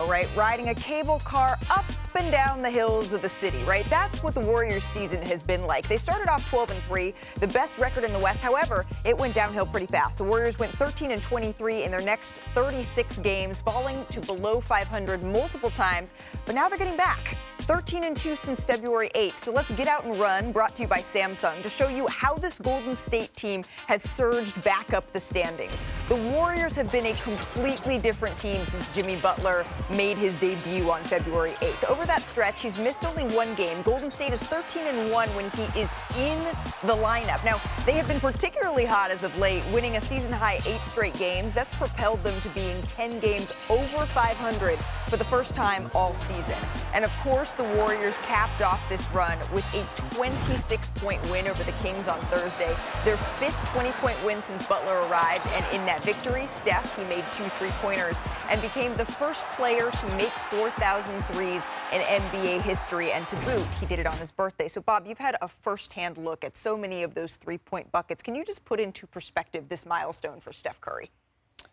right? Riding a cable car up and down the hills of the city, right? That's what the Warriors season has been like. They started off 12-3, the best record in the West. However, it went downhill pretty fast. The Warriors went 13-23 in their next 36 games, falling to below 500 multiple times. But now they're getting back. 13-2 since February 8th. So let's get out and run, brought to you by Samsung, to show you how this Golden State team has surged back up the standings. The Warriors have been a completely different team since Jimmy Butler made his debut on February 8th. Over that stretch, he's missed only one game. Golden State is 13-1 when he is in the lineup. Now, they have been particularly hot as of late, winning a season-high 8 straight games. That's propelled them to being 10 games over 500 for the first time all season. And of course, the Warriors capped off this run with a 26-point win over the Kings on Thursday, their 5th 20-point win since Butler arrived. And in that victory, Steph, he made 2 3-pointers and became the first player to make 4,000 threes in NBA history. And to boot, he did it on his birthday. So, Bob, you've had a first-hand look at so many of those 3-point buckets. Can you just put into perspective this milestone for Steph Curry?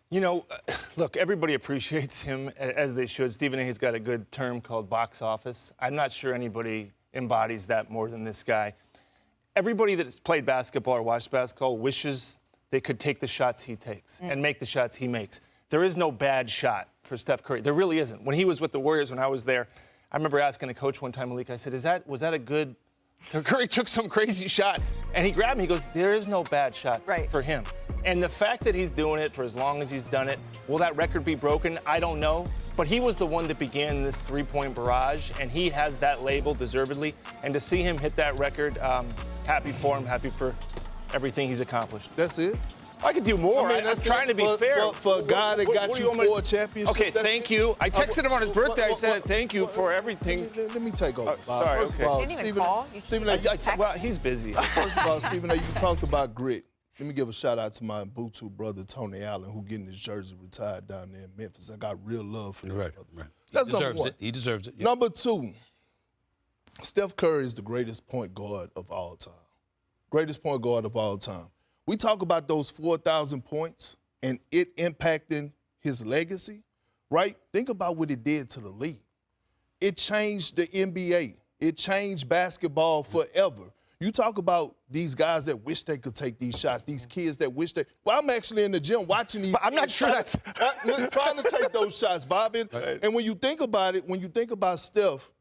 You know, look, everybody appreciates him, as they should. Stephen A's got a good term called box office. I'm not sure anybody embodies that more than this guy. Everybody that's played basketball or watched basketball wishes they could take the shots he takes and make the shots he makes. There is no bad shot for Steph Curry. There really isn't. When he was with the Warriors, when I was there, I remember asking a coach one time, Malika, I said, was that a good... Curry took some crazy shot, and he grabbed me. He goes, there is no bad shots for him. And the fact that he's doing it for as long as he's done it, will that record be broken? I don't know. But he was the one that began this 3-point barrage, and he has that label deservedly. And to see him hit that record, happy for him, happy for everything he's accomplished. That's it? I could do more. I'm trying to be fair. For a guy that got you 4 championships. Okay, thank you. I texted him on his birthday. I said thank you for everything. Let me take over. Sorry, First of all, didn't even call. Stephen, well, he's busy. First of all, Stephen, you talked about grit. Let me give a shout out to my Ubuntu brother, Tony Allen, who getting his jersey retired down there in Memphis. I got real love for that brother. Right. That's he deserves it. He deserves it. Yeah. Number 2, Steph Curry is the greatest point guard of all time. Greatest point guard of all time. We talk about those 4,000 points and it impacting his legacy, right? Think about what it did to the league. It changed the NBA. It changed basketball forever. You talk about these guys that wish they could take these shots, these kids that wish they... Well, I'm actually in the gym watching these... But I'm not sure that's... trying to take those shots, Bob. And when you think about it, when you think about Steph,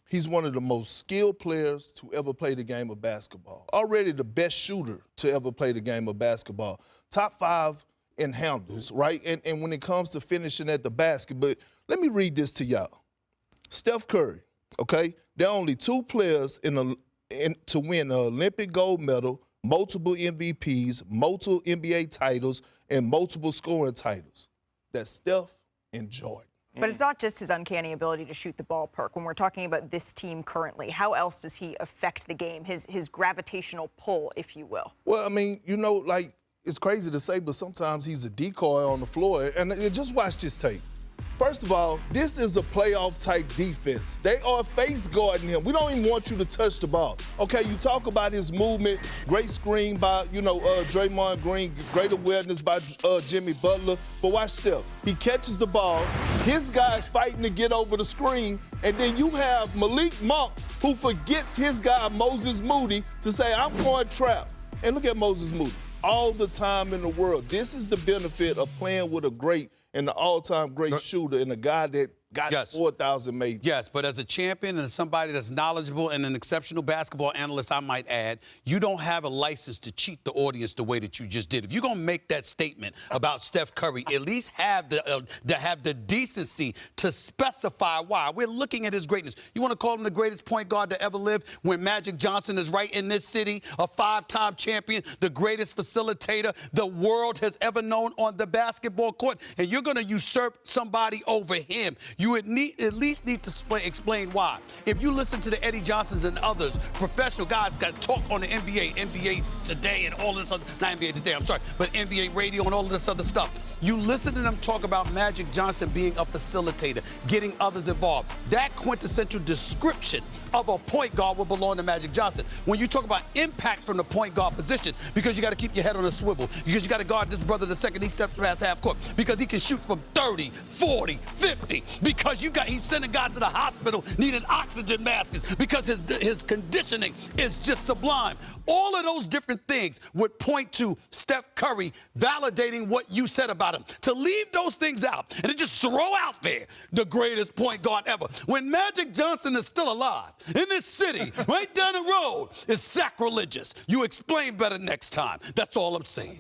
he's one of the most skilled players to ever play the game of basketball. Already the best shooter to ever play the game of basketball. Top 5 in handles, right? And when it comes to finishing at the basket, but let me read this to y'all. Steph Curry, okay? There are only 2 players to win an Olympic gold medal, multiple MVPs, multiple NBA titles, and multiple scoring titles. That's Steph and Jordan. But it's not just his uncanny ability to shoot the ball, Perk. When we're talking about this team currently, how else does he affect the game, his gravitational pull, if you will? Well, I mean, you know, like, it's crazy to say, but sometimes he's a decoy on the floor. And just watch this tape. First of all, this is a playoff-type defense. They are face guarding him. We don't even want you to touch the ball. Okay, you talk about his movement, great screen by, Draymond Green, great awareness by Jimmy Butler. But watch Steph. He catches the ball. His guy's fighting to get over the screen. And then you have Malik Monk, who forgets his guy, Moses Moody, to say, I'm going trap. And look at Moses Moody. All the time in the world. This is the benefit of playing with a great and the all-time great shooter and a guy that got 4,000 made. Yes, but as a champion and as somebody that's knowledgeable and an exceptional basketball analyst, I might add, you don't have a license to cheat the audience the way that you just did. If you're going to make that statement about Steph Curry, at least have the decency to specify why. We're looking at his greatness. You want to call him the greatest point guard to ever live when Magic Johnson is right in this city, a 5-time champion, the greatest facilitator the world has ever known on the basketball court, and you're going to usurp somebody over him. You would at least need to explain why. If you listen to the Eddie Johnsons and others, professional guys got talk on the NBA Today and all this other, not NBA Today, I'm sorry, but NBA radio and all of this other stuff. You listen to them talk about Magic Johnson being a facilitator, getting others involved. That quintessential description of a point guard will belong to Magic Johnson. When you talk about impact from the point guard position, because you got to keep your head on a swivel, because you got to guard this brother the second he steps past half court, because he can shoot from 30, 40, 50, because he's sending guys to the hospital needing oxygen masks, because his conditioning is just sublime. All of those different things would point to Steph Curry validating what you said about him. To leave those things out and to just throw out there the greatest point guard ever, when Magic Johnson is still alive in this city, right down the road, is sacrilegious. You explain better next time. That's all I'm saying.